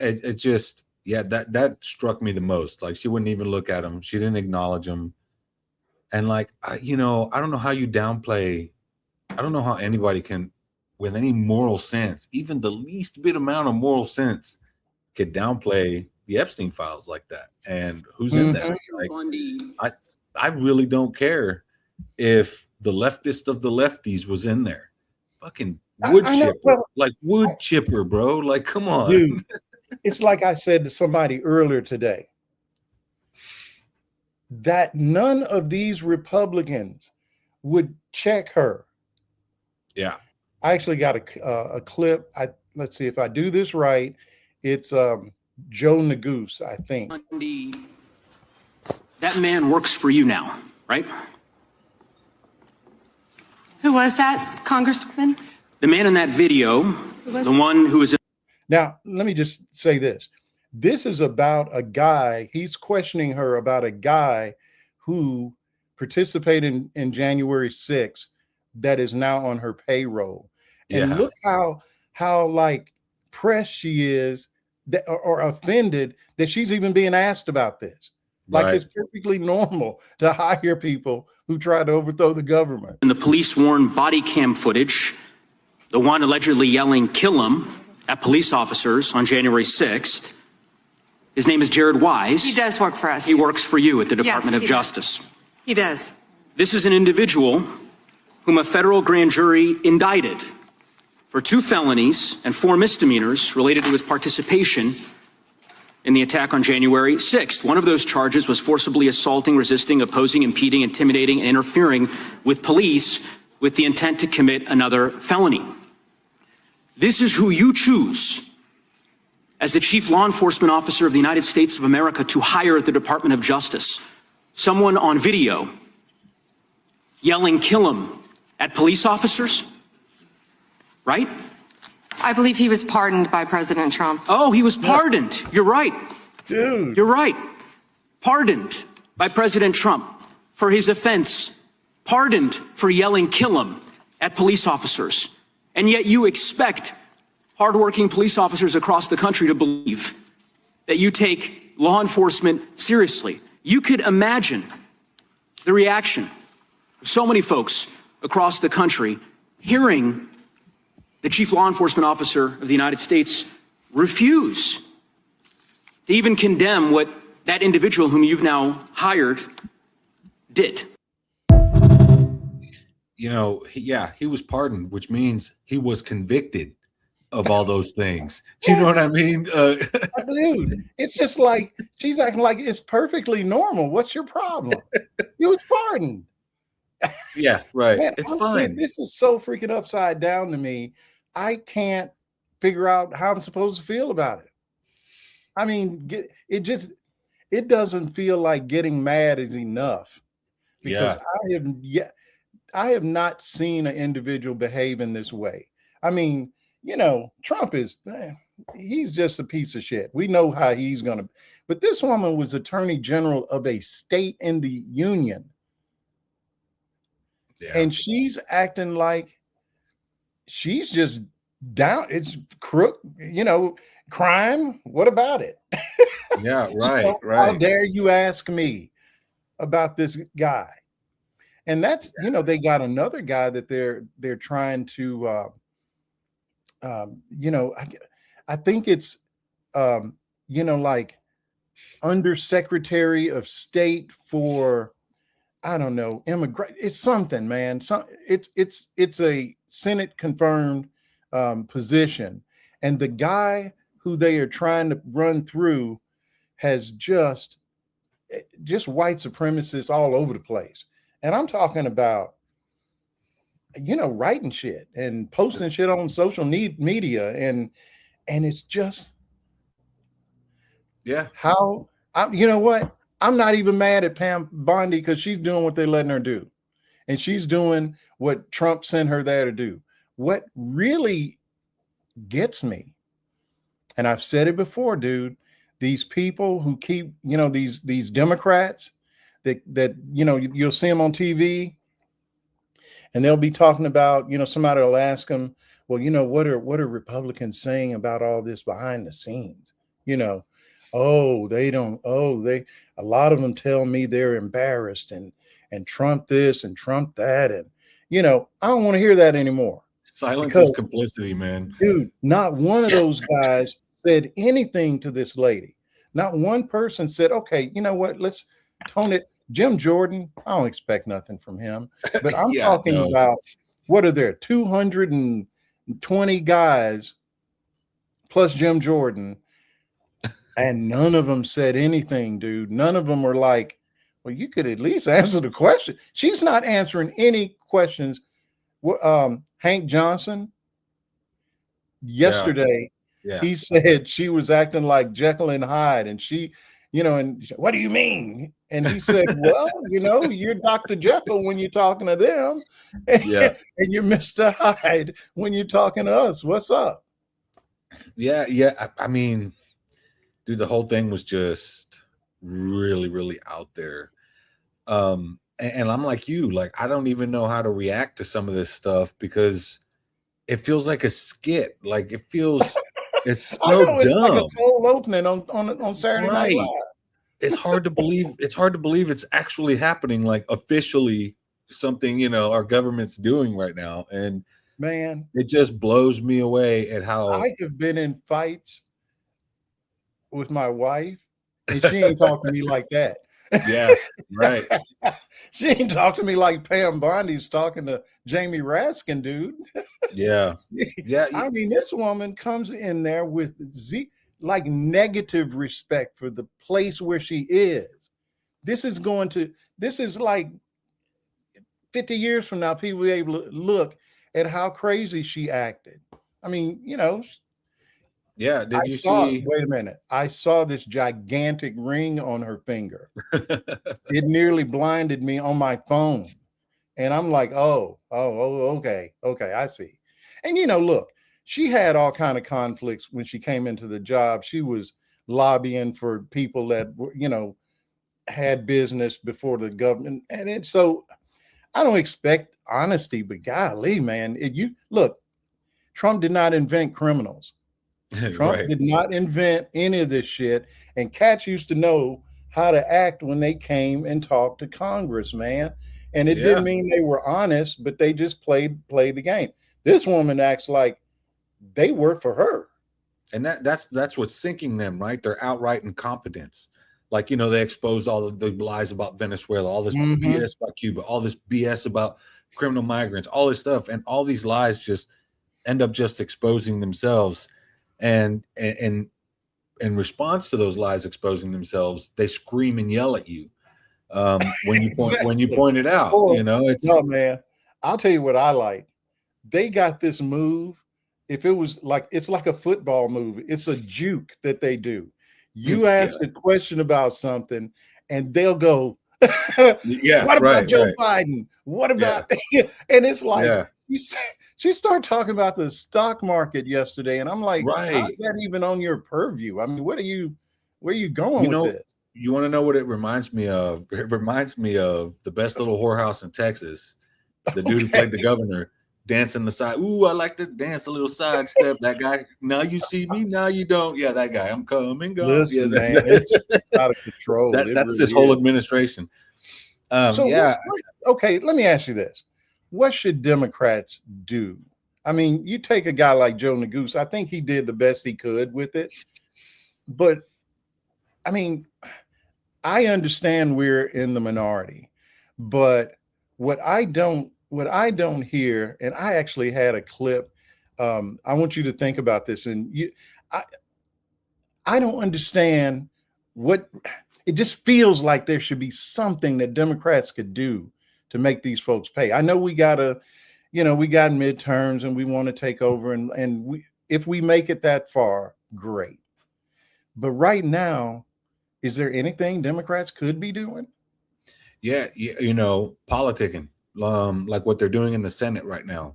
it just, yeah, that struck me the most. Like, she wouldn't even look at him. She didn't acknowledge him. And like, I don't know how you downplay. I don't know how anybody can, with any moral sense, even the least bit amount of moral sense, could downplay the Epstein files like that. And who's in that? Mhm. Like, I I really don't care if the leftist of the lefties was in there. Fucking wood I know, chipper. well, Like wood chipper, bro. Like, come on. dude, it's like I said to somebody earlier today, that none of these Republicans would check her. Yeah. I actually got a clip. Let's see if I do this right. It's Joe Neguse, I think. That man works for you now, right? Who was that, Congressman? The man in that video, the one who was. Now, let me just say this. This is about a guy. He's questioning her about a guy who participated in January 6th that is now on her payroll. And Yeah. look how like pressed she is that, or offended that she's even being asked about this. Like, Right. it's perfectly normal to hire people who try to overthrow the government. In the police-worn body cam footage, the one allegedly yelling "kill him" at police officers on January 6th, his name is Jared Wise. He does work for us. He works for you at the Yes, Department of he does. Justice. He does. This is an individual whom a federal grand jury indicted for 2 felonies and 4 misdemeanors related to his participation in the attack on January 6th. One of those charges was forcibly assaulting, resisting, opposing, impeding, intimidating, and interfering with police with the intent to commit another felony. This is who you choose as the chief law enforcement officer of the United States of America to hire at the Department of Justice. Someone on video yelling "kill him" at police officers, right? I believe he was pardoned by President Trump. Oh, he was pardoned. You're right. Dude. You're right. Pardoned by President Trump for his offense. Pardoned for yelling "kill him" at police officers. And yet you expect hardworking police officers across the country to believe that you take law enforcement seriously. You could imagine the reaction of so many folks across the country hearing the chief law enforcement officer of the United States refuse to even condemn what that individual whom you've now hired did. He was pardoned, which means he was convicted of all those things. You know what I mean? Dude, it's just like she's acting like it's perfectly normal. What's your problem? He was pardoned. Yeah, right. Man, It's I'm fine. saying this is so freaking upside down to me. I can't figure out how I'm supposed to feel about it. I mean, it doesn't feel like getting mad is enough, because I have not seen an individual behave in this way. I mean, Trump he's just a piece of shit. We know how he's going to, but this woman was attorney general of a state in the union. Yeah. And she's acting like she's just down. It's crook, crime. What about it? Yeah, right, How right. dare you ask me about this guy? And that's, they got another guy that they're trying to, I think it's, like Undersecretary of State for, I don't know, immigrant. It's something, man. It's a Senate confirmed position, and the guy who they are trying to run through has just white supremacists all over the place. And I'm talking about, writing shit and posting shit on social media, and it's just how you know what? I'm not even mad at Pam Bondi, because she's doing what they're letting her do. And she's doing what Trump sent her there to do. What really gets me, and I've said it before, dude, these people who keep, these Democrats that you'll see them on TV, and they'll be talking about, somebody will ask them, well, what are Republicans saying about all this behind the scenes? You know, oh, they don't, oh, they, a lot of them tell me they're embarrassed and Trump this and Trump that. And, I don't want to hear that anymore. Silence is Because, complicity, man. dude, not one of those guys said anything to this lady. Not one person said, okay, you know what? Let's tone it. Jim Jordan, I don't expect nothing from him. But I'm Yeah, talking no. about, what are there? 220 guys plus Jim Jordan. And none of them said anything, dude. None of them were like, well, you could at least answer the question. She's not answering any questions. Hank Johnson, yesterday, Yeah. he said she was acting like Jekyll and Hyde. And she, and she said, what do you mean? And he said, well, you're Dr. Jekyll when you're talking to them. Yeah. And you're Mr. Hyde when you're talking to us. What's up? Yeah. I mean, dude, the whole thing was just really, really out there. And I'm like you, like, I don't even know how to react to some of this stuff because it feels like a skit. Like it's so dumb. It's like a cold opening on Saturday Night Live. It's hard to believe. It's hard to believe it's actually happening, like officially something, our government's doing right now. And man, it just blows me away at how I have been in fights with my wife and she ain't talking to me like that. Yeah, right. She ain't talking to me like Pam Bondi's talking to Jamie Raskin, dude. Yeah. I mean, this woman comes in there with like negative respect for the place where she is. This is like 50 years from now, people will be able to look at how crazy she acted. I mean, Yeah. Did you see? Wait a minute. I saw this gigantic ring on her finger. It nearly blinded me on my phone. And I'm like, oh, okay, I see. And, look, she had all kind of conflicts when she came into the job. She was lobbying for people that, had business before the government. And so I don't expect honesty, but golly, man, look, Trump did not invent criminals. Trump right. did not invent any of this shit. And cats used to know how to act when they came and talked to Congress, man. And it didn't mean they were honest, but they just played the game. This woman acts like they work for her. And that's what's sinking them, right? They're outright incompetence. Like, they exposed all of the lies about Venezuela, all this BS about Cuba, all this BS about criminal migrants, all this stuff. And all these lies just end up just exposing themselves. And in response to those lies exposing themselves, they scream and yell at you when you point when you point it out. It's no, man. I'll tell you what I like. They got this move. If it was like, it's like a football move. It's a juke that they do. You ask a question about something, and they'll go, "What about Joe Biden? What about?" And it's like she started talking about the stock market yesterday, and I'm like, how is that even on your purview? I mean, where are you going with this? You want to know what it reminds me of? It reminds me of The Best Little Whorehouse in Texas. The dude who played the governor dancing the side. Ooh, I like to dance a little sidestep. That guy. Now you see me, now you don't. Yeah, that guy. I'm coming. Listen, man, it's out of control. That's really this whole administration. Okay, let me ask you this. What should Democrats do? I mean, you take a guy like Joe Neguse. I think he did the best he could with it. But, I mean, I understand we're in the minority. But what I don't hear, and I actually had a clip. I want you to think about this. And I don't understand it just feels like there should be something that Democrats could do to make these folks pay. I know we got midterms and we want to take over, and if we make it that far, great. But right now, is there anything Democrats could be doing? Yeah, politicking, like what they're doing in the Senate right now,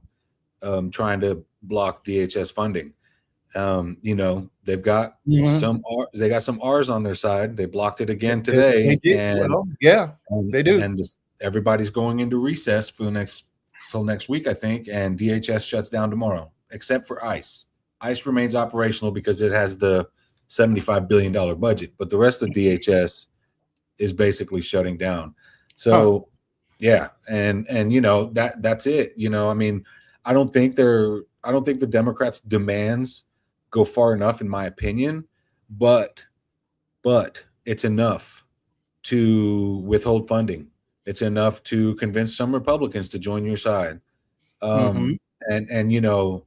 trying to block DHS funding. They've got they got some R's on their side. They blocked it again today. They did. They do. And everybody's going into recess for till next week, I think. And DHS shuts down tomorrow, except for ICE. ICE remains operational because it has the $75 billion budget, but the rest of DHS is basically shutting down. So yeah, and that's it. I mean, I don't think the Democrats' demands go far enough, in my opinion, but it's enough to withhold funding. It's enough to convince some Republicans to join your side. And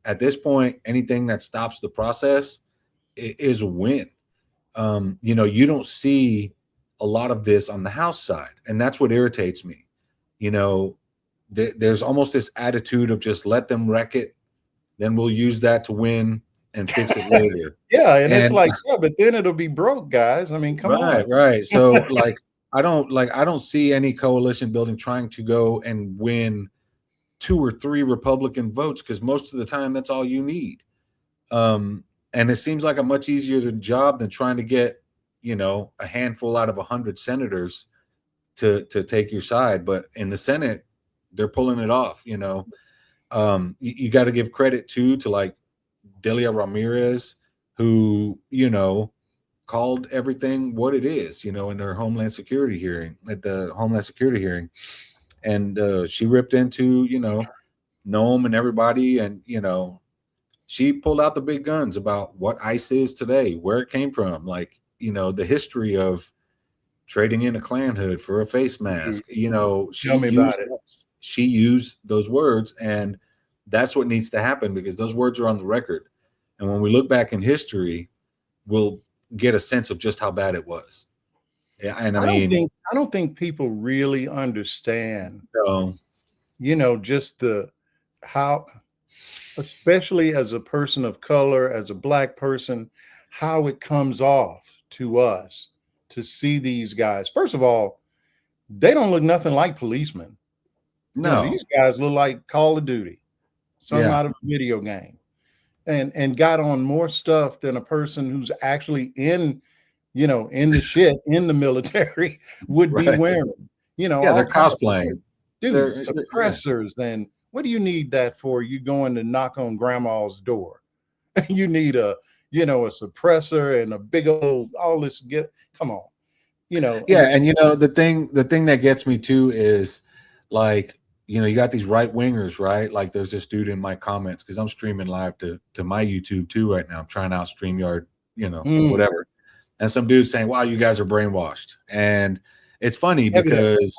at this point, anything that stops the process is a win. You don't see a lot of this on the House side, and that's what irritates me. There's almost this attitude of just let them wreck it, then we'll use that to win and fix it later. Yeah, and it's like, yeah, but then it'll be broke, guys. I mean, come on. Right. So I don't see any coalition building trying to go and win 2 or 3 Republican votes, because most of the time that's all you need. And it seems like a much easier job than trying to get, a handful out of 100 senators to take your side. But in the Senate, they're pulling it off. You got to give credit to like Delia Ramirez, who, called everything what it is, in her Homeland Security hearing, and she ripped into, Noam and everybody, and she pulled out the big guns about what ICE is today, where it came from, like, the history of trading in a Klan hood for a face mask. Tell me about it. She used those words, and that's what needs to happen, because those words are on the record. And when we look back in history, we'll get a sense of just how bad it was. Yeah, and I don't think people really understand. Just how, especially as a person of color, as a Black person, how it comes off to us to see these guys. First of all, they don't look nothing like policemen. No, these guys look like Call of Duty, something out of a video game, and got on more stuff than a person who's actually in the military would be wearing. They're cosplaying. Dude, suppressors. Then what do you need that for? You going to knock on grandma's door. You need a suppressor and a big old all this. Come on. Yeah, and the thing that gets me too is, like, you got these right wingers, right? Like, there's this dude in my comments, because I'm streaming live to my YouTube too right now. I'm trying out StreamYard, whatever. And some dude's saying, "Wow, you guys are brainwashed." And it's funny because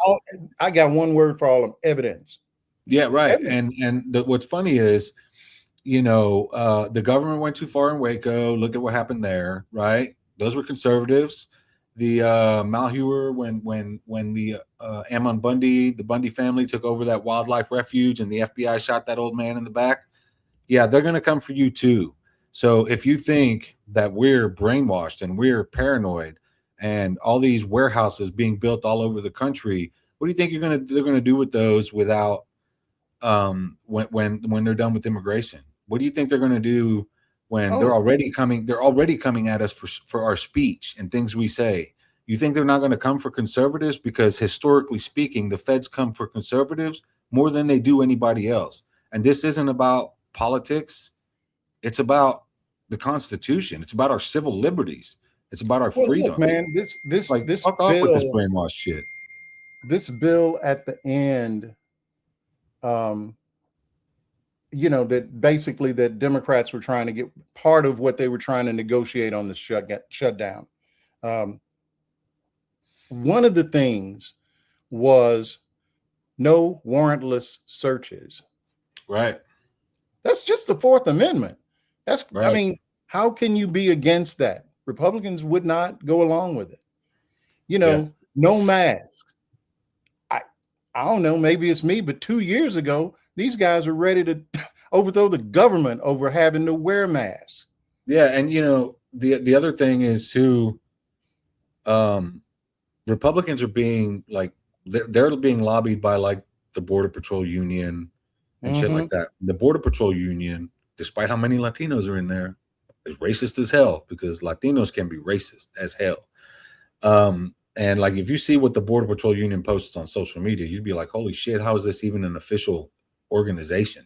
I got one word for all of them: evidence. Yeah, right. Evidence. And what's funny is, the government went too far in Waco. Look at what happened there, right? Those were conservatives. The Malheur, when the Ammon Bundy, the Bundy family took over that wildlife refuge, and the FBI shot that old man in the back. Yeah, they're going to come for you too. So if you think that we're brainwashed and we're paranoid, and all these warehouses being built all over the country, what do you think they're going to do with those without when they're done with immigration? What do you think they're going to do when they're already coming at us for our speech and things we say? You think they're not going to come for conservatives? Because historically speaking, the feds come for conservatives more than they do anybody else. And this isn't about politics. It's about the Constitution. It's about our civil liberties. It's about our freedom. Look, man, this fuck bill, off with this brainwash shit. This bill at the end, that basically that Democrats were trying to get part of what they were trying to negotiate on the shutdown. One of the things was no warrantless searches. Right. That's just the Fourth Amendment. That's right. I mean, how can you be against that? Republicans would not go along with it. No masks. I don't know, maybe it's me, but 2 years ago, these guys are ready to overthrow the government over having to wear masks. Yeah, and the other thing is too, Republicans are being like they're being lobbied by like the Border Patrol Union and shit like that. The Border Patrol Union, despite how many Latinos are in there, is racist as hell, because Latinos can be racist as hell. And like, if you see what the Border Patrol Union posts on social media, you'd be like, holy shit, how is this even an official organization?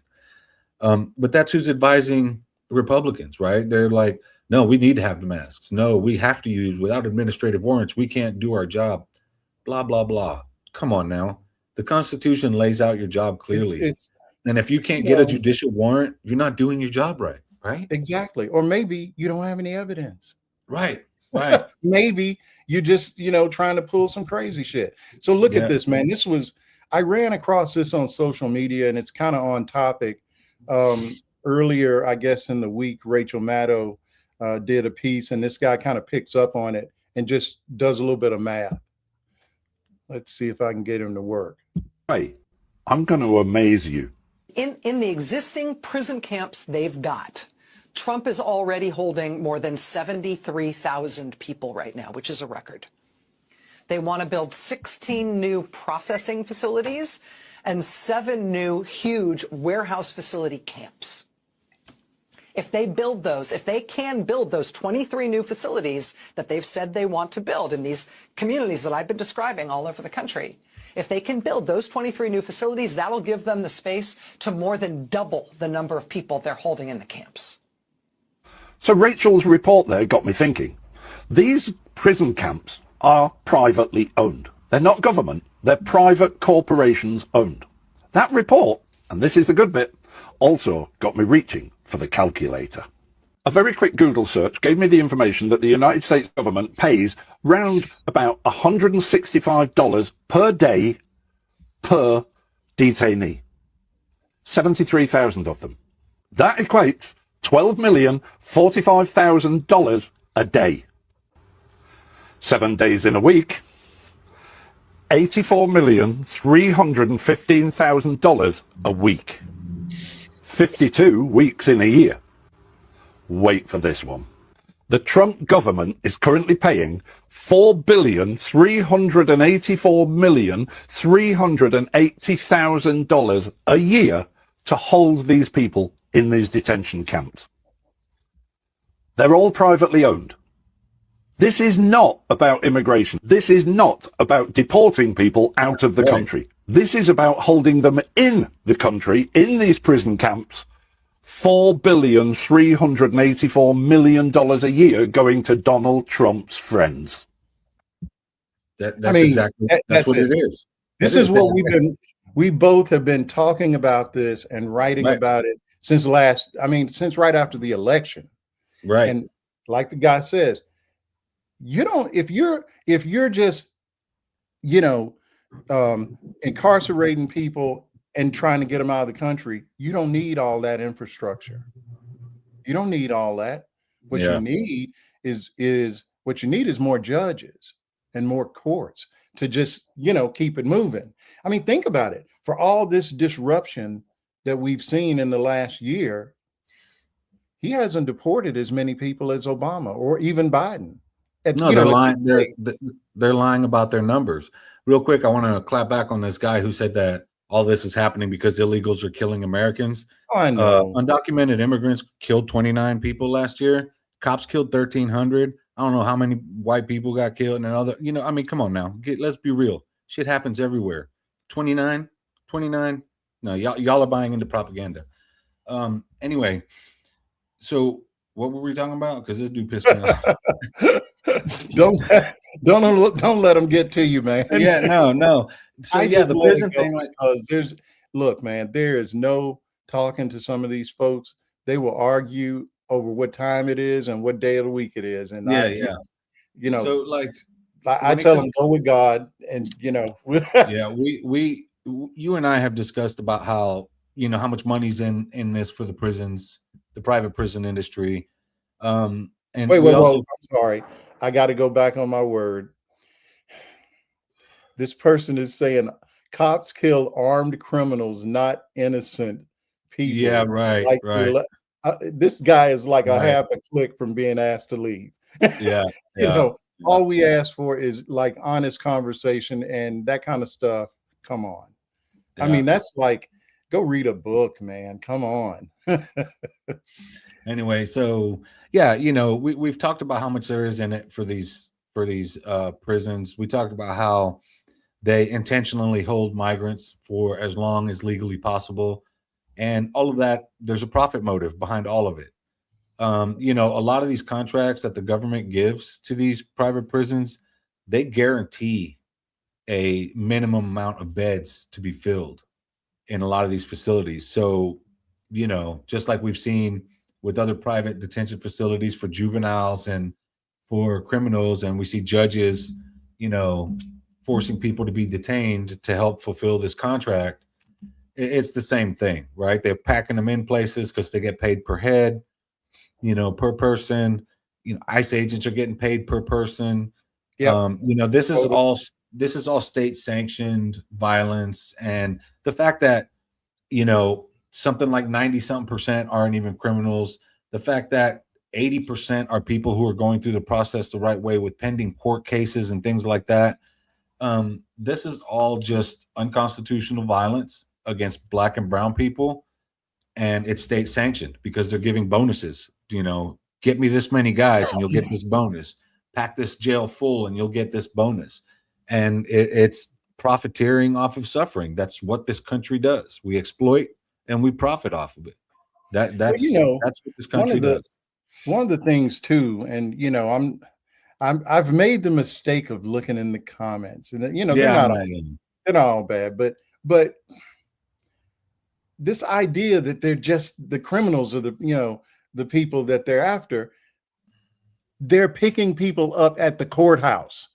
But that's who's advising Republicans, right? They're like, No, we need to have the masks. No, we have to use without administrative warrants. We can't do our job. Blah, blah, blah. Come on now. The Constitution lays out your job clearly. It's and if you can't you get a know, judicial warrant, you're not doing your job right. Right? exactly. Or maybe you don't have any evidence. Right. Right. Maybe you just, trying to pull some crazy shit. So look Yeah. at this, man. I ran across this on social media, and it's kind of on topic. Earlier, I guess in the week, Rachel Maddow did a piece, and this guy kind of picks up on it and just does a little bit of math. Let's see if I can get him to work. Hey, I'm going to amaze you. In the existing prison camps they've got, Trump is already holding more than 73,000 people right now, which is a record. They want to build 16 new processing facilities and 7 new huge warehouse facility camps. If they build those, if they can build those 23 new facilities that they've said they want to build in these communities that I've been describing all over the country, if they can build those 23 new facilities, that'll give them the space to more than double the number of people they're holding in the camps. So Rachel's report there got me thinking. These prison camps are privately owned. They're not government. They're private corporations owned. That report, and this is a good bit, also got me reaching for the calculator. A very quick Google search gave me the information that the United States government pays round about $165 per day per detainee. 73,000 of them. That equates $12,045,000 a day. 7 days in a week, $84,315,000 a week. 52 weeks in a year. Wait for this one. The Trump government is currently paying $4,384,380,000 a year to hold these people in these detention camps. They're all privately owned. This is not about immigration. This is not about deporting people out of the country. This is about holding them in the country, in these prison camps, $4,384,000,000 a year going to Donald Trump's friends. That's that's what it is. This is what we both have been talking about this and writing about it since right after the election. Right. And like the guy says, if you're just, incarcerating people and trying to get them out of the country, you don't need all that infrastructure. You don't need all that. What you need is more judges and more courts to just, keep it moving. I mean, think about it. For all this disruption that we've seen in the last year, he hasn't deported as many people as Obama or even Biden. They're lying. They're lying about their numbers. Real quick, I want to clap back on this guy who said that all this is happening because illegals are killing Americans. I know. Undocumented immigrants killed 29 people last year. Cops killed 1,300. I don't know how many white people got killed and other. Come on now. Let's be real. Shit happens everywhere. 29. No, y'all are buying into propaganda. Anyway, so what were we talking about? Because this dude pissed me off. Don't let them get to you, man. Yeah, no. So the prison thing, because there is no talking to some of these folks. They will argue over what time it is and what day of the week it is, and so I tell them go with God, and you and I have discussed about how how much money's in this for the prisons, the private prison industry. And wait, I'm sorry. I got to go back on my word. This person is saying cops kill armed criminals, not innocent people. Yeah, right. This guy is like a half a click from being asked to leave. Yeah. All we ask for is like honest conversation and that kind of stuff. Come on. Yeah. I mean, that's like, go read a book, man. Come on. Anyway, so we've talked about how much there is in it for these prisons. We talked about how they intentionally hold migrants for as long as legally possible, and all of that. There's a profit motive behind all of it. You know, a lot of these contracts that the government gives to these private prisons, they guarantee a minimum amount of beds to be filled in a lot of these facilities. So, you know, just like we've seen with other private detention facilities for juveniles and for criminals, and we see judges, you know, forcing people to be detained to help fulfill this contract. It's the same thing, right? They're packing them in places because they get paid per head, you know, per person. You know, ICE agents are getting paid per person. Yeah. You know, this is all state sanctioned violence, and the fact that, you know, something like 90 something percent aren't even criminals, the fact that 80% are people who are going through the process the right way with pending court cases and things like that. This is all just unconstitutional violence against Black and brown people, and it's state sanctioned because they're giving bonuses. You know, get me this many guys and you'll get this bonus. Pack this jail full and you'll get this bonus. And it's profiteering off of suffering. That's what this country does. We exploit and we profit off of it. That's what this country does. One of the things too, and you know, I've made the mistake of looking in the comments, and you know, they're not all bad, but this idea that they're just the criminals, or the people that they're after, they're picking people up at the courthouse.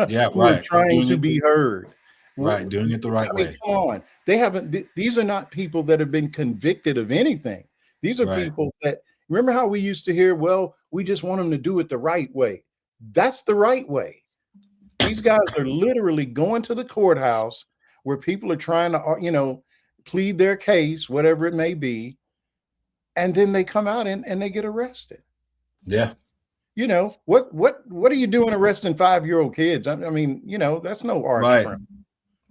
Yeah, who are trying to be heard. Right, doing it the right way. Come on. They haven't, these are not people that have been convicted of anything. These are people that, remember how we used to hear, well, we just want them to do it the right way. That's the right way. These guys are literally going to the courthouse where people are trying to, you know, plead their case, whatever it may be. And then they come out and they get arrested. Yeah. You know, what are you doing arresting 5-year-old kids? I mean, you know, that's no arts crime.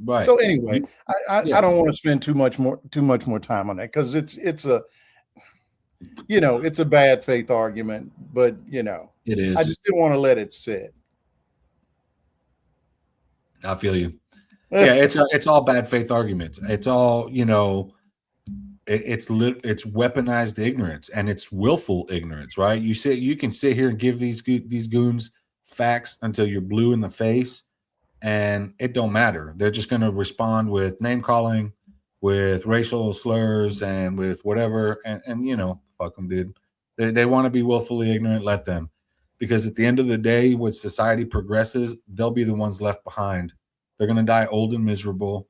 Right. So anyway, I don't want to spend too much more time on that, because it's a, you know, it's a bad faith argument, but you know, it is. I just didn't want to let it sit. I feel you. Yeah, it's all bad faith arguments. It's all, you know, it's weaponized ignorance, and it's willful ignorance, right? You can sit here and give these goons facts until you're blue in the face, and it don't matter. They're just going to respond with name calling, with racial slurs, and with whatever. And you know, fuck them, dude. They want to be willfully ignorant. Let them, because at the end of the day, when society progresses, they'll be the ones left behind. They're going to die old and miserable.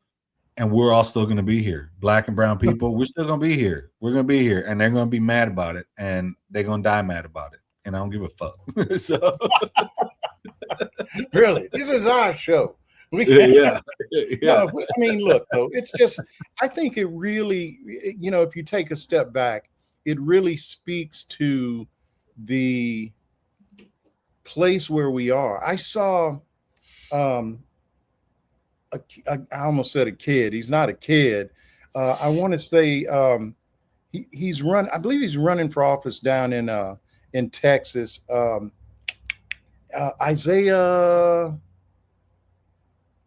And we're all still going to be here. Black and brown people, we're still going to be here. We're going to be here. And they're going to be mad about it. And they're going to die mad about it. And I don't give a fuck. So, really, this is our show. Yeah. No, I mean, look, though, it's just, I think it really, you know, if you take a step back, it really speaks to the place where we are. I saw, I almost said a kid. He's not a kid. I want to say he's I believe he's running for office down in Texas. Isaiah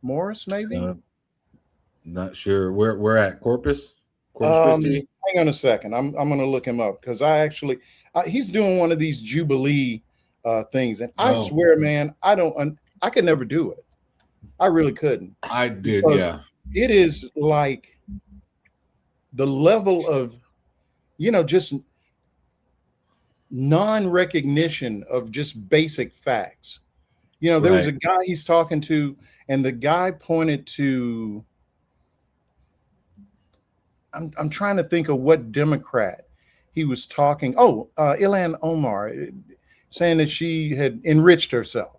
Morris, maybe. Not sure. We're at Corpus Christi. Hang on a second. I'm going to look him up, because he's doing one of these Jubilee things, and I swear, man, I could never do it. I really couldn't. I did, yeah. It is like the level of, you know, just non-recognition of just basic facts. You know, there was a guy he's talking to, and the guy pointed to, I'm trying to think of what Democrat he was talking. Ilhan Omar, saying that she had enriched herself.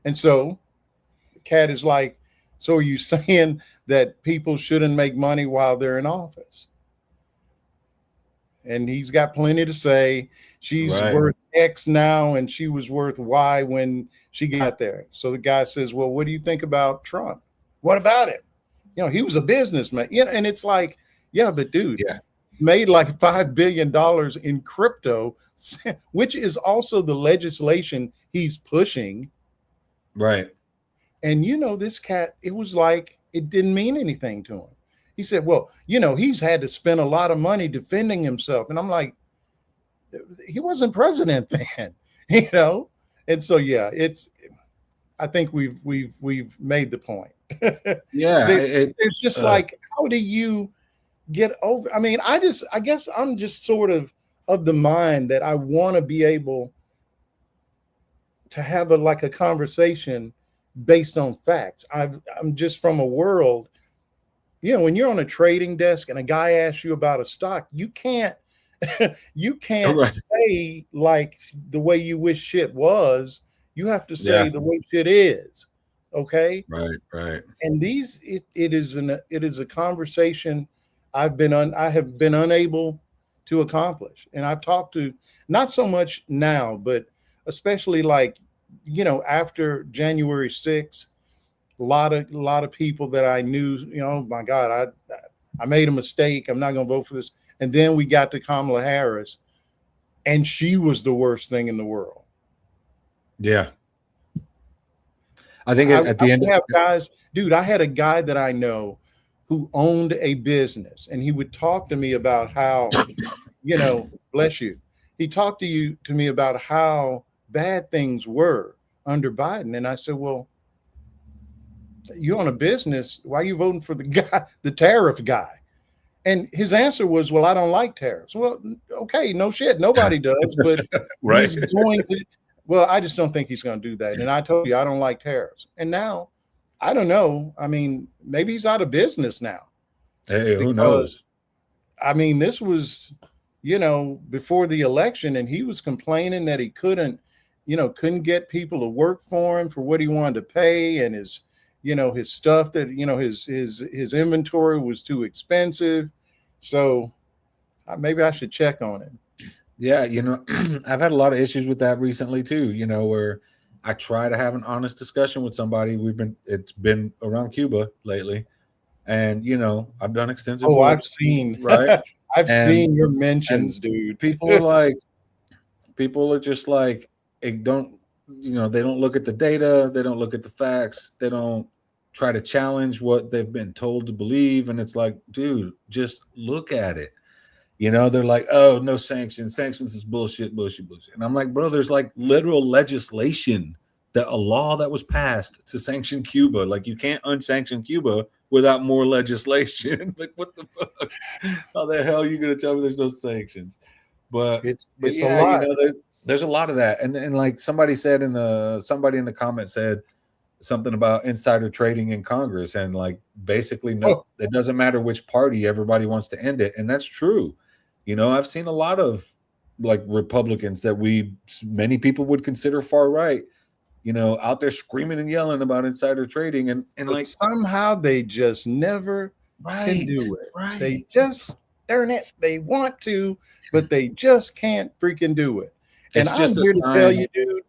And so Cat is like, so are you saying that people shouldn't make money while they're in office? And he's got plenty to say. She's worth X now, and she was worth Y when she got there. So the guy says, well, what do you think about Trump? What about it? You know, he was a businessman. You know, and it's like, yeah, but dude, made like $5 billion in crypto, which is also the legislation he's pushing. Right. And, you know, this cat, it was like, it didn't mean anything to him. He said, well, you know, he's had to spend a lot of money defending himself. And I'm like, he wasn't president then, you know. And so yeah, I think we've made the point. Yeah, It's just like, how do you get over? I mean, I guess I'm just sort of the mind that I want to be able to have a conversation based on facts. I'm just from a world, you know, when you're on a trading desk and a guy asks you about a stock, you can't Right. say like the way you wish shit was. You have to say Yeah. the way shit is. Okay. Right. And it is a conversation I have been unable to accomplish. And I've talked to, not so much now, but especially like, you know, after January 6th, a lot of people that I knew, you know, oh my God, I made a mistake. I'm not going to vote for this. And then we got to Kamala Harris, and she was the worst thing in the world. Yeah. I think at the end, have guys, dude, I had a guy that I know who owned a business, and he would talk to me about how, you know, bless you. He talked to me about how bad things were under Biden. And I said, well, you own a business. Why are you voting for the tariff guy? And his answer was, well, I don't like tariffs. Well, okay, no shit. Nobody does, but Right. he's going to, well, I just don't think he's going to do that. And I told you, I don't like tariffs. And now, I don't know. I mean, maybe he's out of business now. Hey, who knows? I mean, this was, you know, before the election, and he was complaining that he couldn't get people to work for him for what he wanted to pay, and his, you know, his stuff that, you know, his inventory was too expensive. So maybe I should check on it. Yeah, you know, I've had a lot of issues with that recently too, you know, where I try to have an honest discussion with somebody. It's been around Cuba lately. And, you know, I've done extensive work, I've seen, right? I've seen your mentions, dude. People are just like, they don't look at the data. They don't look at the facts. They don't try to challenge what they've been told to believe. And it's like, dude, just look at it. You know, they're like, oh, no sanctions. Sanctions is bullshit. And I'm like, bro, there's like literal legislation, a law that was passed to sanction Cuba. Like, you can't unsanction Cuba without more legislation. Like, what the fuck? How the hell are you going to tell me there's no sanctions? But it's yeah, a lot. you know, there's a lot of that. And like somebody in the comment said something about insider trading in Congress, and like basically it doesn't matter which party, everybody wants to end it. And that's true. You know, I've seen a lot of like Republicans that many people would consider far right, you know, out there screaming and yelling about insider trading, and like somehow they just never can do it. Right. They just, darn it, they want to, but they just can't freaking do it. And It's just I'm here to tell you, dude,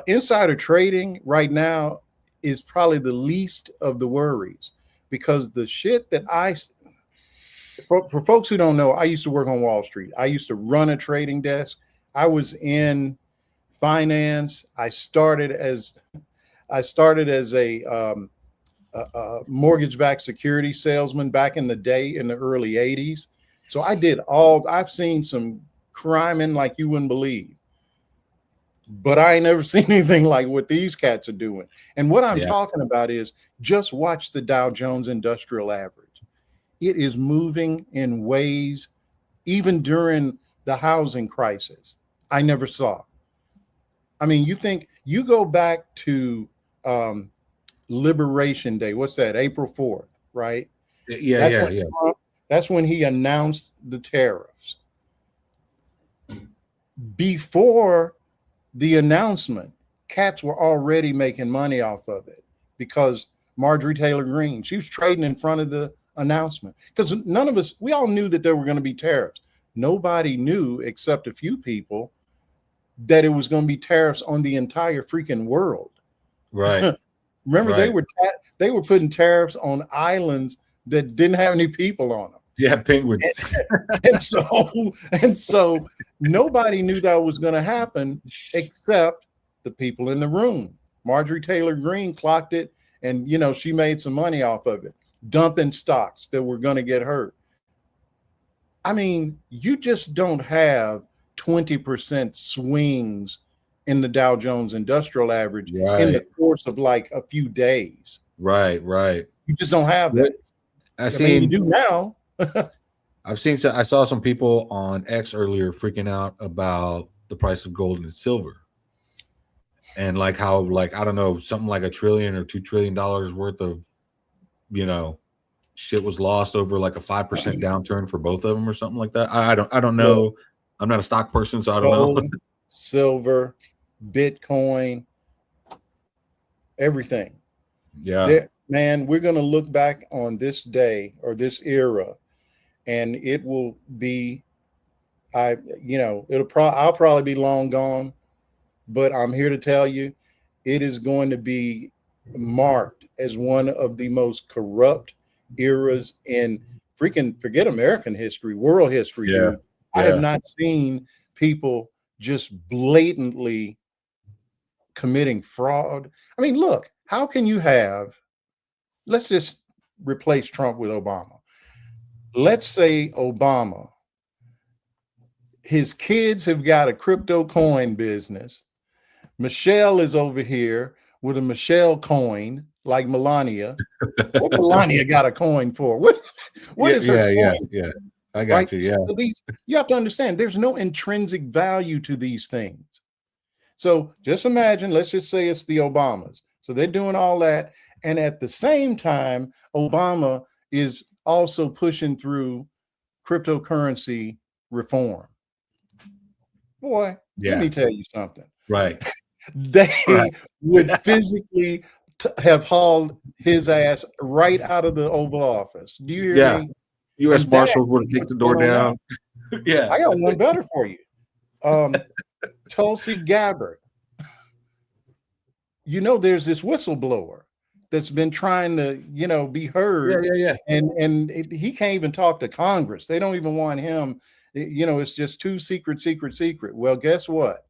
insider trading right now is probably the least of the worries, because the shit that for folks who don't know, I used to work on Wall Street. I used to run a trading desk. I was in finance. I started as a mortgage-backed security salesman back in the day, in the early 80s. So I've seen some crime like you wouldn't believe. But I ain't never seen anything like what these cats are doing. And what I'm talking about is, just watch the Dow Jones Industrial Average. It is moving in ways, even during the housing crisis, I never saw. I mean, you go back to Liberation Day. What's that? April 4th, right? Yeah. That's when he announced the tariffs. Before the announcement, cats were already making money off of it, because Marjorie Taylor Greene, she was trading in front of the announcement, because none of us, we all knew that there were going to be tariffs. Nobody knew, except a few people, that it was going to be tariffs on the entire freaking world. Right. Remember, Right. they were putting tariffs on islands that didn't have any people on them. Yeah, penguins. And so nobody knew that was going to happen except the people in the room. Marjorie Taylor Greene clocked it, and, you know, she made some money off of it, dumping stocks that were going to get hurt. I mean, you just don't have 20% swings in the Dow Jones Industrial Average in the Right. course of like a few days. Right. You just don't have that. I I mean, seen you do now. I saw some people on X earlier freaking out about the price of gold and silver. And like how, like, I don't know, something like $1 trillion or $2 trillion worth of, shit was lost over like a 5% downturn for both of them or something like that. I don't know. I'm not a stock person, so I don't know. Gold, silver, Bitcoin, everything. Yeah. Man, we're going to look back on this day or this era, and it will be, I'll probably be long gone, but I'm here to tell you, it is going to be marked as one of the most corrupt eras in forget American history, world history. Yeah. Dude. I have not seen people just blatantly committing fraud. I mean, look, how can you let's just replace Trump with Obama. Let's say Obama, his kids have got a crypto coin business. Michelle is over here with a Michelle coin, like Melania. What Melania got a coin for? What is her coin? Yeah. I got you. Yeah. So you have to understand there's no intrinsic value to these things. So just imagine, let's just say it's the Obamas. So they're doing all that. And at the same time, Obama is also pushing through cryptocurrency reform. Boy, let me tell you something. Right. They would physically have hauled his ass right out of the Oval Office. Do you hear me? U.S. Marshals would have kicked the door down. Yeah. I got one better for you. Tulsi Gabbard. There's this whistleblower that's been trying to, be heard. Yeah. And he can't even talk to Congress. They don't even want him. It's just too secret. Well, guess what?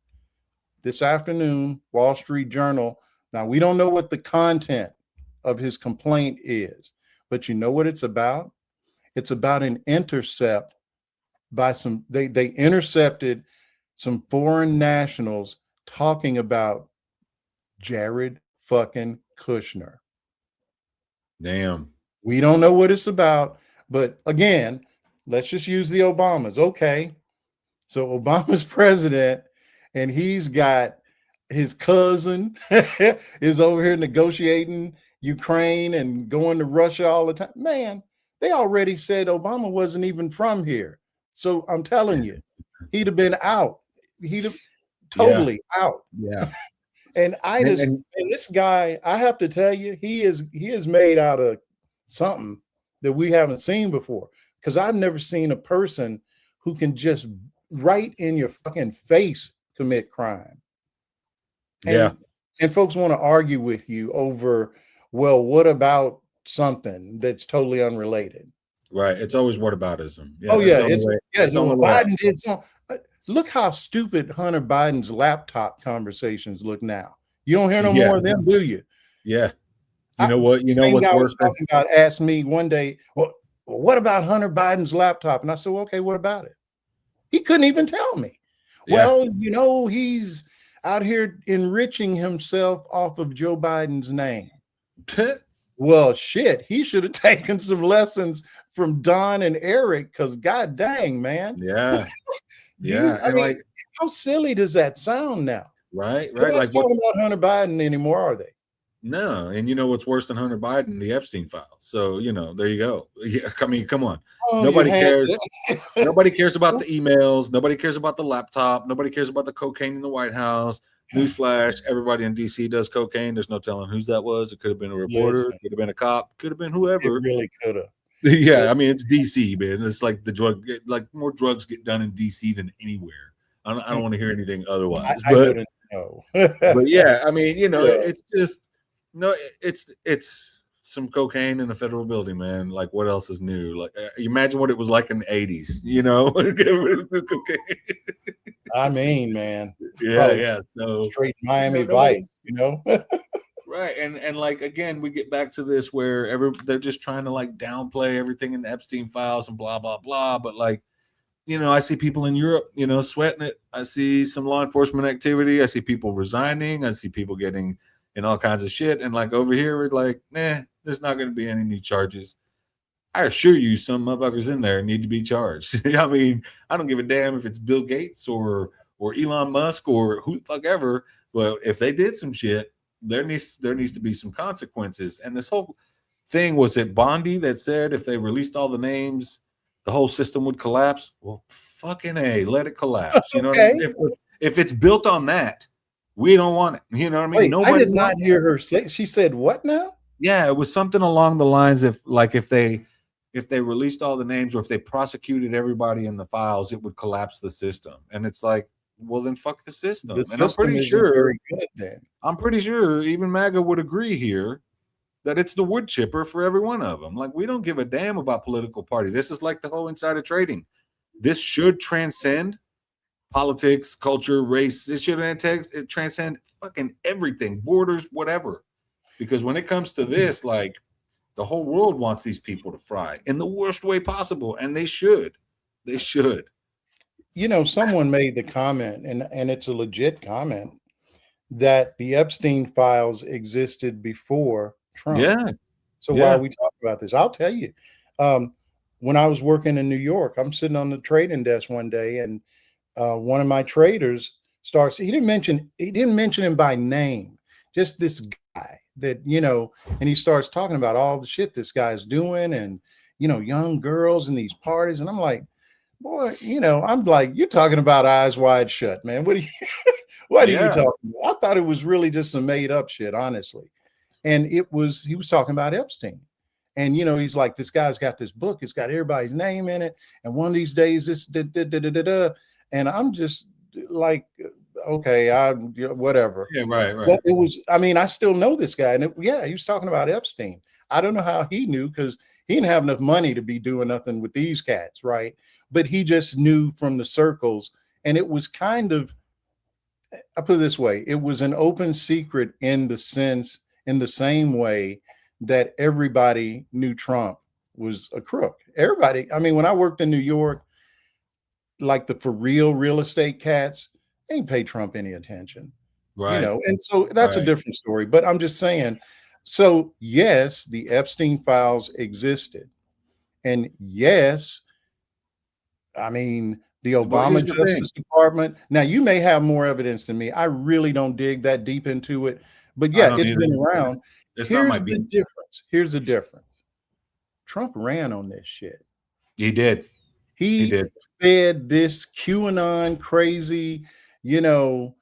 This afternoon, Wall Street Journal. Now, we don't know what the content of his complaint is, but you know what it's about? It's about an intercept by they intercepted some foreign nationals talking about Jared fucking Kushner. Damn. We don't know what it's about, but again, let's just use the Obamas. Okay. So Obama's president, and he's got his cousin is over here negotiating Ukraine and going to Russia all the time. Man, they already said Obama wasn't even from here. So I'm telling you, he'd have been out. He'd have totally out. Yeah. And this guy, I have to tell you, he is made out of something that we haven't seen before. Because I've never seen a person who can just right in your fucking face commit crime. And folks want to argue with you over, well, what about something that's totally unrelated? Right. It's always whataboutism. Yeah, Biden did something. Look how stupid Hunter Biden's laptop conversations look now. You don't hear no more of them, do you? Yeah. You know what? You know what's worse? Talking about asked me one day, well, what about Hunter Biden's laptop? And I said, well, okay, what about it? He couldn't even tell me. Yeah. Well, he's out here enriching himself off of Joe Biden's name. Well, shit, he should have taken some lessons from Don and Eric, because god dang, man. Yeah. Yeah. I mean, how silly does that sound now? Right. They're not talking about Hunter Biden anymore, are they? No. And you know what's worse than Hunter Biden? The Epstein files. So, there you go. Yeah, I mean, come on. Nobody cares. Nobody cares about the emails. Nobody cares about the laptop. Nobody cares about the cocaine in the White House. Newsflash, everybody in DC does cocaine. There's no telling whose that was. It could have been a reporter. It could have been a cop. Could have been whoever. It really could have. Yeah, I mean, it's DC, man. It's like more drugs get done in DC than anywhere. I don't want to hear anything otherwise. I wouldn't know. But yeah, I mean, it's just it's some cocaine in a federal building, man. Like, what else is new? Like, imagine what it was like in the 80s, I mean, man. Yeah. So straight Miami Vice, Right. And like, again, we get back to this where they're just trying to like downplay everything in the Epstein files and blah, blah, blah. But like, I see people in Europe, sweating it. I see some law enforcement activity. I see people resigning. I see people getting in all kinds of shit. And like over here, we're like, nah, there's not going to be any new charges. I assure you, some motherfuckers in there need to be charged. I mean, I don't give a damn if it's Bill Gates or Elon Musk or who the fuck ever. But if they did some shit, there needs to be some consequences. And this whole thing, was it Bondi that said if they released all the names, the whole system would collapse? Well, fucking A, let it collapse. You know what I mean? If it's built on that, we don't want it. You know what I mean? Wait, I did not hear her say. She said what now? Yeah, it was something along the lines of like if they released all the names or if they prosecuted everybody in the files, it would collapse the system. And it's like, well, then fuck the system. And I'm pretty sure very good then. I'm pretty sure even MAGA would agree here that it's the wood chipper for every one of them. Like, we don't give a damn about political party. This is like the whole insider trading. This should transcend politics, culture, race. It should transcend fucking everything, borders, whatever. Because when it comes to this, like, the whole world wants these people to fry in the worst way possible, and they should. They should. Someone made the comment, and it's a legit comment, that the Epstein files existed before Trump. Yeah. So why are we talking about this? I'll tell you. When I was working in New York, I'm sitting on the trading desk one day, and one of my traders starts. He didn't mention him by name, just this guy that and he starts talking about all the shit this guy's doing, and young girls and these parties, and I'm like, boy, I'm like, you're talking about Eyes Wide Shut, man. What are you talking about? I thought it was really just some made up shit, honestly. And he was talking about Epstein. And, he's like, this guy's got this book. It's got everybody's name in it. And one of these days, this, and I'm just like, okay, whatever. Yeah, right. But it was, I still know this guy. And he was talking about Epstein. I don't know how he knew, because he didn't have enough money to be doing nothing with these cats, right? But he just knew from the circles. And it was kind of, I put it this way, it was an open secret in the same way that everybody knew Trump was a crook. Everybody, when I worked in New York, like the for real estate cats, they ain't pay Trump any attention. Right. And so that's a different story. But I'm just saying, so yes, the Epstein files existed. And yes, the Obama Justice Department. Now, you may have more evidence than me. I really don't dig that deep into it. But yeah, it's been around. Here's the difference. Trump ran on this shit. He did. He did. Fed this QAnon crazy, pedophiles.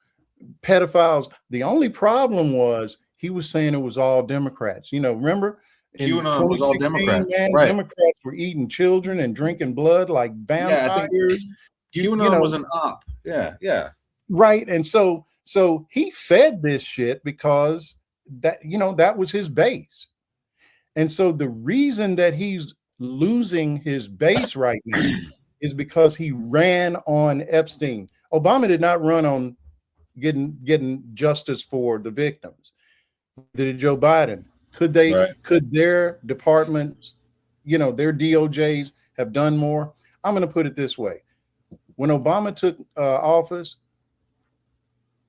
The only problem was he was saying it was all Democrats. Remember? QAnon was all Democrats. Man, right. Democrats were eating children and drinking blood like vampires. QAnon was an op. Yeah. Right. And so he fed this shit because that was his base. And so the reason that he's losing his base right now is because he ran on Epstein. Obama did not run on getting justice for the victims. Did Joe Biden? Could their departments, their DOJs have done more? I'm going to put it this way. When Obama took office,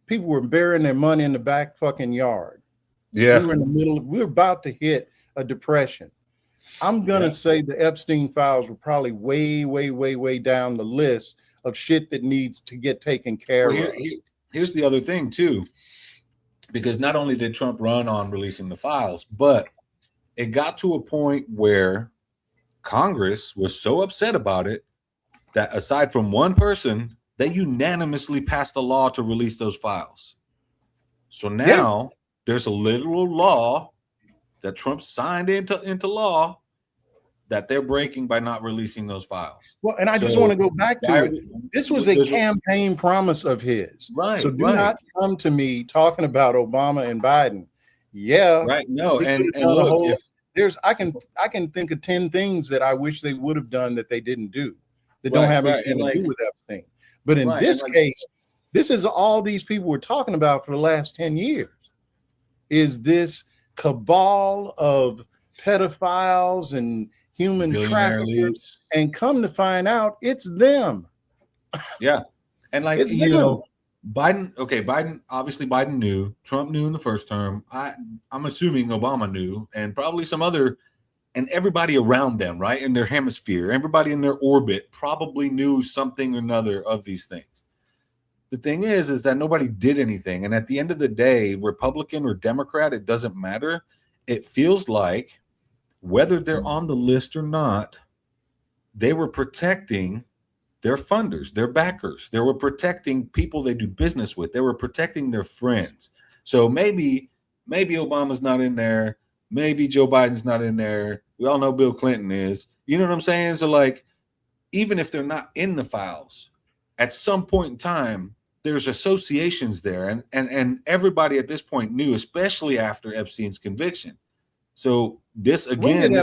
people were burying their money in the back fucking yard. Yeah. We were about to hit a depression. I'm going to say the Epstein files were probably way, way, way, way down the list of shit that needs to get taken care of. Here's the other thing too, because not only did Trump run on releasing the files, but it got to a point where Congress was so upset about it that aside from one person, they unanimously passed a law to release those files. So now there's a literal law that Trump signed into law that they're breaking by not releasing those files. Well, and I just want to go back to it. This was a campaign promise of his. Right. So do not come to me talking about Obama and Biden. Yeah. Right. No. And look, I can think of 10 things that I wish they would have done that they didn't do that don't have anything to do with Epstein. But in this case, this is all these people were talking about for the last 10 years, is this cabal of pedophiles and human Billionaire traffickers, elites. and come to find out it's them. Yeah. And like, It's you them. know, Biden knew, Trump knew in the first term. I'm assuming Obama knew, and probably some other, and everybody around them, right, in their hemisphere, everybody in their orbit probably knew something or another of these things. The thing is that nobody did anything. And at the end of the day, Republican or Democrat, it doesn't matter. It feels like whether they're on the list or not, they were protecting their funders, their backers. They were protecting people they do business with. They were protecting their friends. So maybe Obama's not in there. Maybe Joe Biden's not in there. We all know Bill Clinton is. You know what I'm saying? So like, even if they're not in the files, at some point in time, there's associations there. And everybody at this point knew, especially after Epstein's conviction. So this again,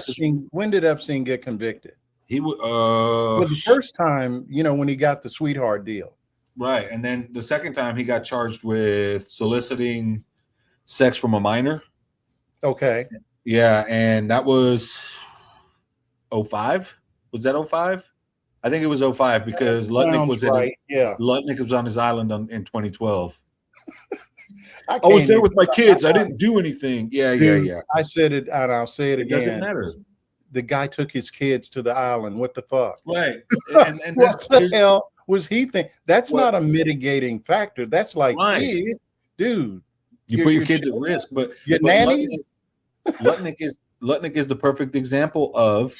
when did Epstein get convicted? He would well, the first time, you know, when he got the sweetheart deal. Right. And then the second time he got charged with soliciting sex from a minor. Okay. Yeah, and that was 05. Was that 05? I think it was 05 because Lutnick was Lutnick was on his island in 2012. I was there with my kids. I didn't do anything. Yeah. I said it, and I'll say it again. It doesn't matter. The guy took his kids to the island. What the fuck? Right. And what the hell was he thinking? That's not a mitigating factor. That's like, hey, dude, you put your kids at risk. But your nannies. Lutnick is the perfect example of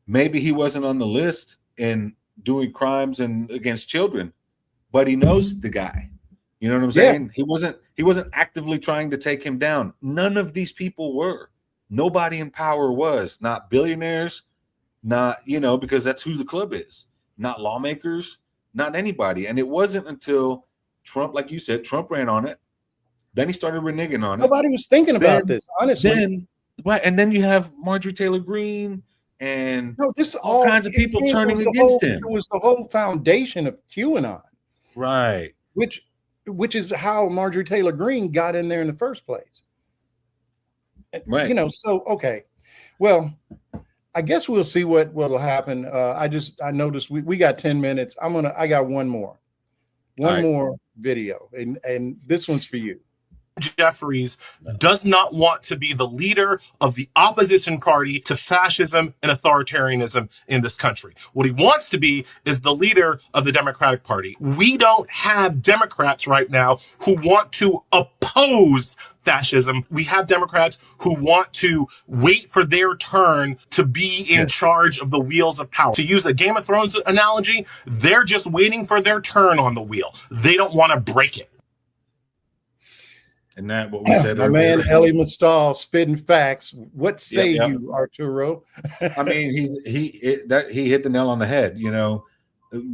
maybe he wasn't on the list in doing crimes and against children, but he knows the guy. You know what I'm saying? He wasn't actively trying to take him down. None of these people were. Nobody in power was. Not billionaires, not, you know, because that's who the club is. Not lawmakers, not anybody. And it wasn't until Trump, like you said, Trump ran on it. Then he started reneging on it. Nobody was thinking about this, honestly. And then you have Marjorie Taylor Greene and this all kinds of people turning against him. It was the whole foundation of QAnon. Right. Which is how Marjorie Taylor Greene got in there in the first place. Right. You know, so, okay. Well, I guess we'll see what will happen. I noticed we got 10 minutes. I got one more video, and this one's for you. Jeffries does not want to be the leader of the opposition party to fascism and authoritarianism in this country. What he wants to be is the leader of the Democratic Party. We don't have Democrats right now who want to oppose fascism. We have Democrats who want to wait for their turn to be in charge of the wheels of power. To use a Game of Thrones analogy, they're just waiting for their turn on the wheel. They don't want to break it. And that what we said. My man Elie Mystal spitting facts. What say you, Arturo? I mean, he hit the nail on the head. You know,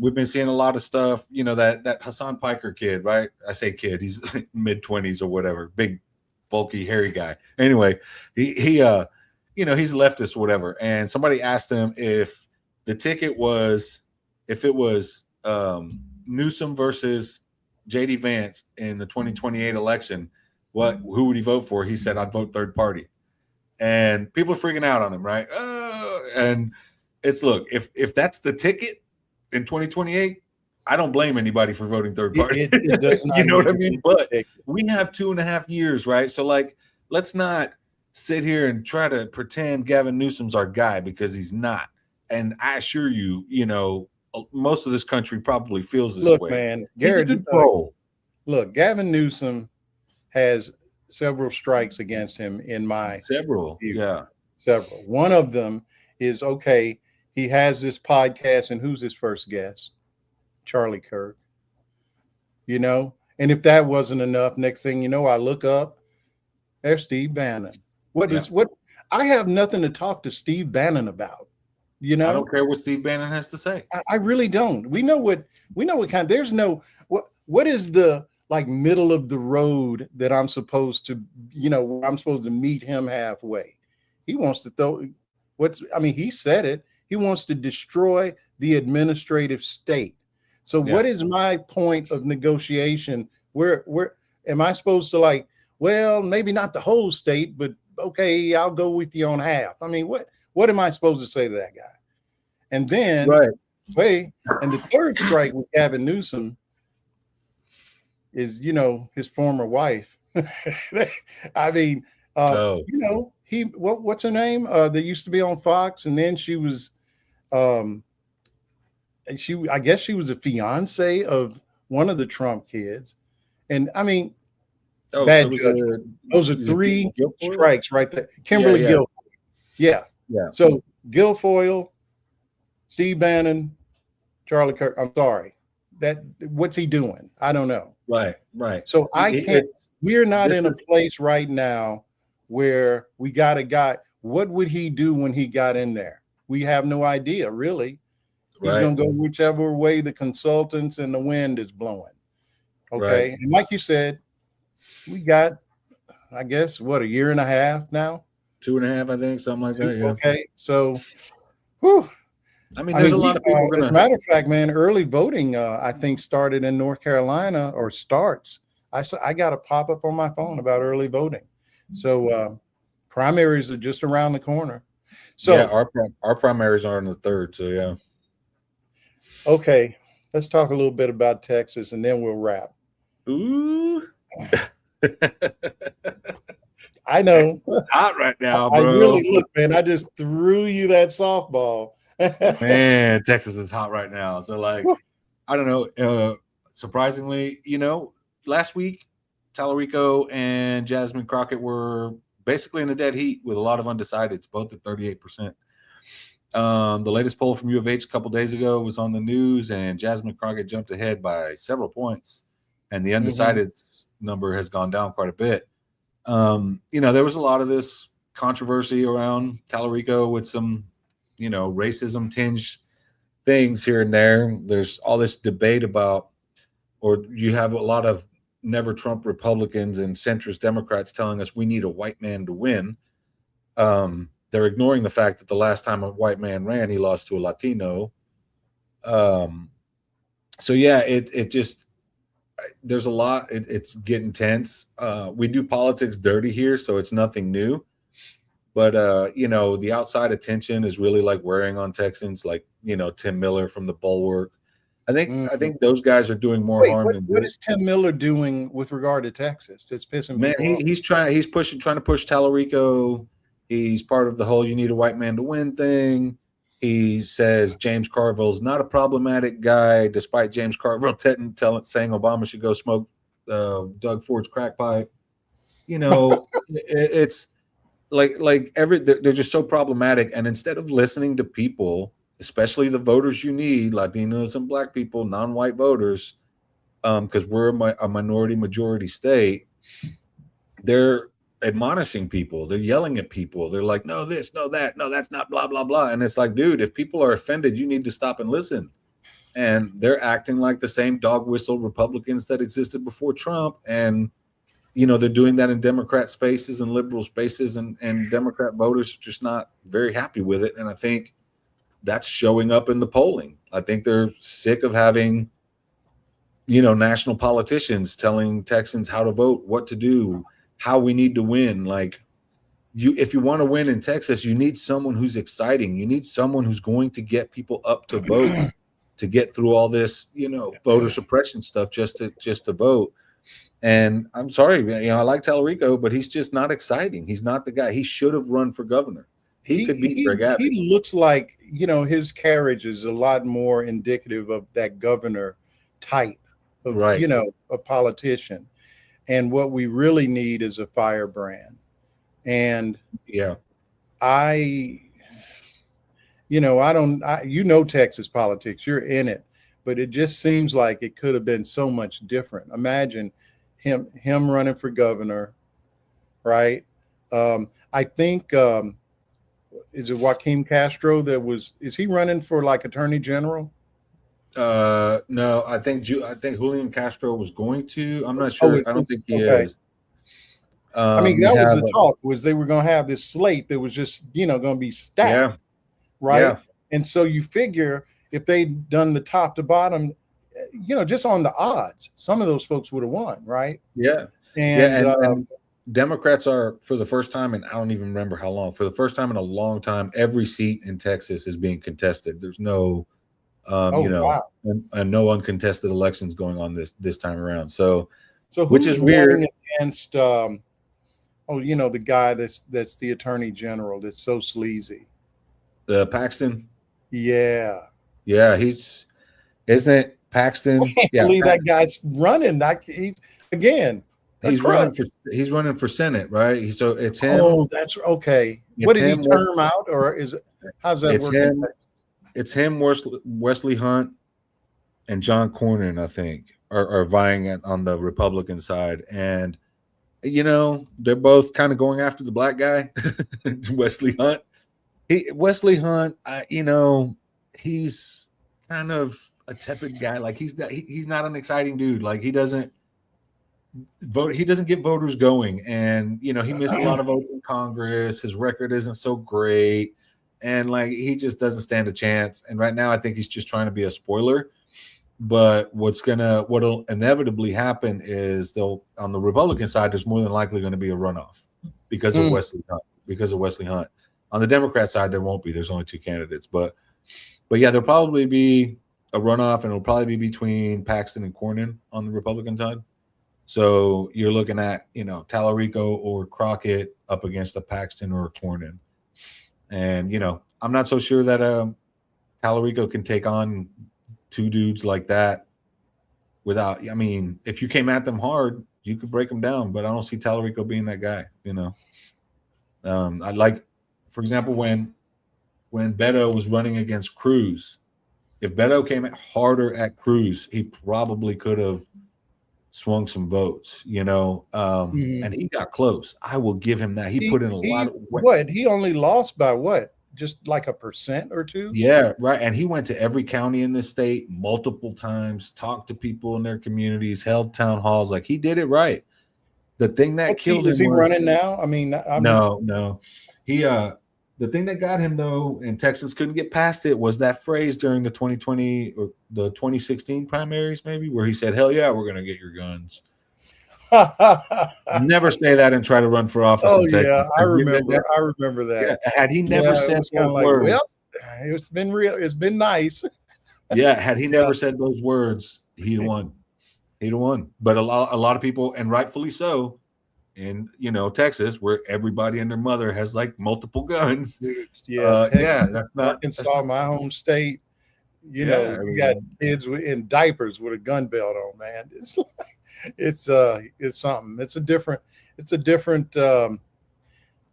we've been seeing a lot of stuff. You know, that Hassan Piker kid, right? I say kid, he's mid-20s or whatever, big, bulky, hairy guy. Anyway, he you know, he's leftist or whatever. And somebody asked him if the ticket was Newsom versus JD Vance in the 2028 election. Who would he vote for? He said, I'd vote third party. And people are freaking out on him, right? And it's, look, if that's the ticket in 2028, I don't blame anybody for voting third party. It does not. You know what I mean? But we have 2.5 years, right? So, like, let's not sit here and try to pretend Gavin Newsom's our guy, because he's not. And I assure you, you know, most of this country probably feels this way. Look, man, he's a good pro. Look, Gavin Newsom has several strikes against him in my view. Several. One of them is, okay, he has this podcast, and who's his first guest? Charlie Kirk. You know, and if that wasn't enough, next thing you know, I look up, there's Steve Bannon. What I have nothing to talk to Steve Bannon about. You know, I don't care what Steve Bannon has to say. I really don't. We know what kind. There's no what is the like middle of the road that I'm supposed to, you know, I'm supposed to meet him halfway. He wants to he said it. He wants to destroy the administrative state. So what is my point of negotiation? Where am I supposed to, like, well, maybe not the whole state, but okay, I'll go with you on half. I mean, what What am I supposed to say to that guy? And then, Right. and the third strike with Gavin Newsom is, his former wife. I mean, what's her name? That used to be on Fox, and then she was, I guess she was a fiance of one of the Trump kids. And I mean, bad judgment. Those are 3 strikes right there. Kimberly Guilfoyle. Yeah. So Guilfoyle, Steve Bannon, Charlie Kirk. I'm sorry. What's he doing? I don't know. Right. So we're not in a place right now where we got a guy. What would he do when he got in there? We have no idea, really. He's going to go whichever way the consultants and the wind is blowing. Okay. Right. And like you said, we got, I guess, a year and a half now? 2.5, I think, something like that. Yeah. Okay. So, whew. I mean, there's a lot of people. As a matter of fact, man, early voting, I think, started in North Carolina, or starts. I got a pop up on my phone about early voting. So primaries are just around the corner. So yeah, our primaries are on the 3rd. So yeah. Okay, let's talk a little bit about Texas, and then we'll wrap. Ooh. I know. It's hot right now, bro. I really look, man. I just threw you that softball. Man, Texas is hot right now. So, like, I don't know. Surprisingly, last week, Tallarico and Jasmine Crockett were basically in the dead heat with a lot of undecideds, both at 38%. The latest poll from U of H a couple days ago was on the news, and Jasmine Crockett jumped ahead by several points, and the undecideds number has gone down quite a bit. There was a lot of this controversy around Tallarico with some, racism tinged things here and there. There's all this debate about, or you have a lot of never Trump Republicans and centrist Democrats telling us we need a white man to win. They're ignoring the fact that the last time a white man ran, he lost to a Latino. So yeah, it just, there's a lot. It's getting tense. We do politics dirty here, so it's nothing new. But the outside attention is really like wearing on Texans, like Tim Miller from the Bulwark. I think those guys are doing more harm than good. What is Tim Miller doing with regard to Texas? It's pissing me off. He's trying to push Tallarico. He's part of the whole "you need a white man to win" thing. He says James Carville's not a problematic guy, despite James Carville saying Obama should go smoke Doug Ford's crack pipe. It's they're just so problematic. And instead of listening to people, especially the voters you need, Latinos and Black people, non-white voters, because we're a minority majority state, they're admonishing people. They're yelling at people. They're like, no, this, no, that, no, that's not blah, blah, blah. And it's like, dude, if people are offended, you need to stop and listen. And they're acting like the same dog whistle Republicans that existed before Trump. And, they're doing that in Democrat spaces and liberal spaces, and Democrat voters are just not very happy with it. And I think that's showing up in the polling. I think they're sick of having, national politicians telling Texans how to vote, what to do, how we need to win. Like, if you want to win in Texas, you need someone who's exciting. You need someone who's going to get people up to vote, to get through all this, voter suppression stuff just to vote. And I'm sorry, I like Tallarico, but he's just not exciting. He's not the guy. He should have run for governor. He could beat Greg Abbott. He looks like, his carriage is a lot more indicative of that governor type of, a politician. And what we really need is a firebrand. And yeah, Texas politics, you're in it, but it just seems like it could have been so much different. Imagine him running for governor, right? I think, is it Joaquin Castro is he running for like attorney general? No, I think Julian Castro was going to. I'm not sure. I don't think he is. That was the talk, was they were going to have this slate that was just, going to be stacked. Right. Yeah. And so you figure if they'd done the top to bottom, just on the odds, some of those folks would have won. Right. Yeah. And Democrats are, for the first time, and I don't even remember how long, for the first time in a long time, every seat in Texas is being contested. There's no, Wow. and no uncontested elections going on this time around. So So which who's is weird. running against the guy that's the attorney general that's so sleazy? Paxton. Yeah. Yeah, isn't Paxton? I Yeah, believe that guy's running. He's again. he's running for Senate, right? So it's him. Oh, that's okay. It's What did he him, term out, or is it? How's that It's working? him. It's him, Wesley Hunt, and John Cornyn, I think, are vying on the Republican side. And, they're both kind of going after the black guy, Wesley Hunt. Weslly Hunt, he's kind of a tepid guy. Like he's not an exciting dude. Like he doesn't get voters going. And, he missed a lot of votes in Congress. His record isn't so great. And like he just doesn't stand a chance. And right now, I think he's just trying to be a spoiler. But what'll inevitably happen is on the Republican side, there's more than likely going to be a runoff because of Wesley Hunt. On the Democrat side, there won't be. There's only two candidates. But yeah, there'll probably be a runoff, and it'll probably be between Paxton and Cornyn on the Republican side. So you're looking at Tallarico or Crockett up against a Paxton or a Cornyn. And, I'm not so sure that Tallarico can take on two dudes like that without, if you came at them hard, you could break them down, but I don't see Tallarico being that guy, I like, for example, when Beto was running against Cruz, if Beto came harder at Cruz, he probably could have swung some votes, and he got close. I will give him that. He put in a lot of what he only lost by what? Just like 1% or 2%? Yeah, right. And he went to every county in this state multiple times, talked to people in their communities, held town halls. Like he did it right. The thing that killed him is he running now? No. He the thing that got him though, and Texas couldn't get past it, was that phrase during the 2020 or the 2016 primaries, maybe, where he said, "Hell yeah, we're gonna get your guns." Never say that and try to run for office in Texas. Yeah, I remember that. Yeah, had he never said those words, well, it's been real. It's been nice. Yeah, had he never said those words, he'd won. But a lot of people, and rightfully so, in Texas, where everybody and their mother has like multiple guns. Yeah, that's not Arkansas, my home state. You got kids in diapers with a gun belt on. Man, it's something. It's a different. I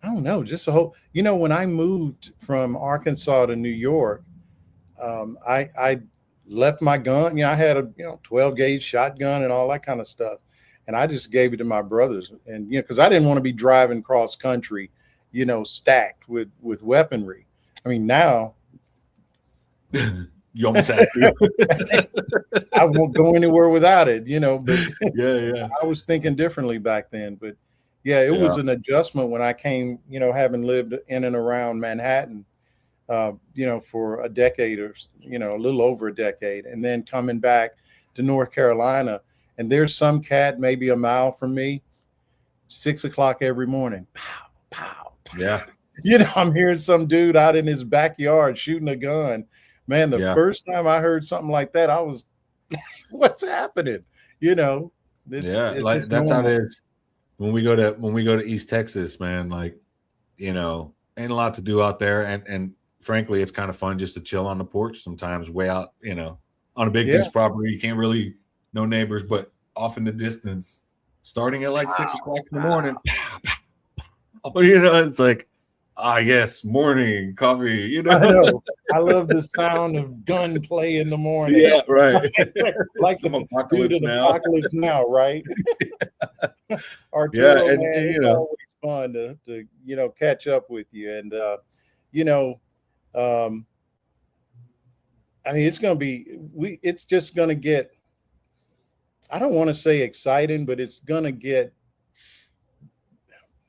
don't know. Just a whole. When I moved from Arkansas to New York, I left my gun. I had a 12 gauge shotgun and all that kind of stuff. And I just gave it to my brothers, and because I didn't want to be driving cross country, stacked with weaponry. I mean, now you almost had to. I won't go anywhere without it, But yeah, I was thinking differently back then. But yeah, it was an adjustment when I came, having lived in and around Manhattan, for a decade or a little over a decade, and then coming back to North Carolina. And there's some cat maybe a mile from me, 6 o'clock every morning. Pow, pow, pow. Yeah. I'm hearing some dude out in his backyard shooting a gun. Man, the first time I heard something like that, I was like, what's happening? Like that's how it is. When we go to East Texas, man, like, ain't a lot to do out there. And frankly, it's kind of fun just to chill on the porch sometimes, way out, on a big piece of property. You can't really no neighbors, but off in the distance, starting at like 6 o'clock in the morning. It's like, yes, morning coffee. I know. I love the sound of gunplay in the morning. Yeah, right. Like some the apocalypse now. Apocalypse now, right? Arturo, man, it's always fun to catch up with you, and I mean, it's going to be it's just going to get. I don't want to say exciting, but it's going to get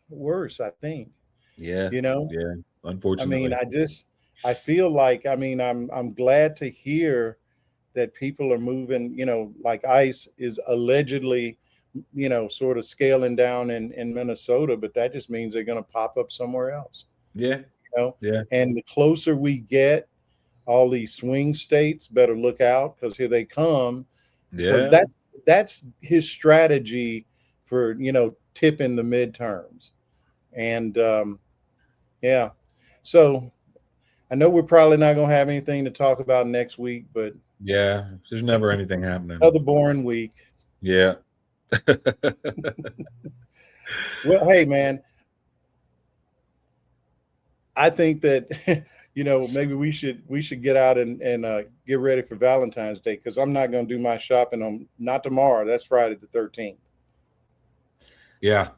worse, I think. Yeah. Yeah. Unfortunately. I mean, I feel like, I'm glad to hear that people are moving, like ICE is allegedly sort of scaling down in Minnesota, but that just means they're going to pop up somewhere else. Yeah. Yeah. And the closer we get, all these swing states better look out, because here they come. Yeah. Because that's his strategy for tipping the midterms. And yeah, so I know we're probably not going to have anything to talk about next week, but Yeah. There's never anything happening. another boring week. Yeah. Well, hey man, I think that maybe we should get out and get ready for Valentine's Day, because I'm not going to do my shopping on not tomorrow. That's Friday the 13th. Yeah.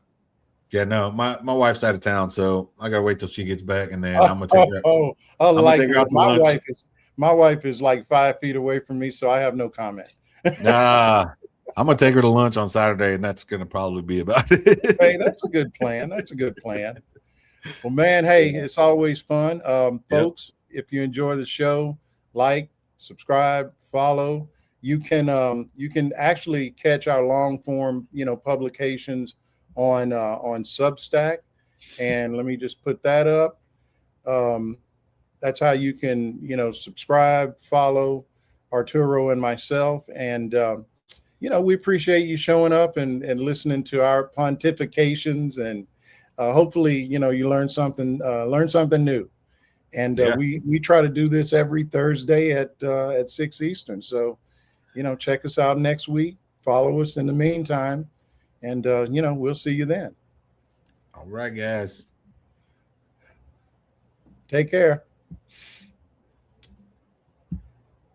Yeah. No, my wife's out of town, so I gotta wait till she gets back, and then I'm gonna take her. I like take her out to my lunch. my wife is like 5 feet away from me, so I have no comment. Nah, I'm gonna take her to lunch on Saturday, and that's gonna probably be about it. Hey, that's a good plan. That's a good plan. Well, man, hey, it's always fun. Folks, if you enjoy the show, like, subscribe, follow. You can actually catch our long form, publications on Substack. And let me just put that up. That's how you can, subscribe, follow Arturo and myself. And we appreciate you showing up and listening to our pontifications, and hopefully, you learn something new. And we try to do this every Thursday at 6 Eastern. So, check us out next week. Follow us in the meantime, and we'll see you then. All right, guys. Take care.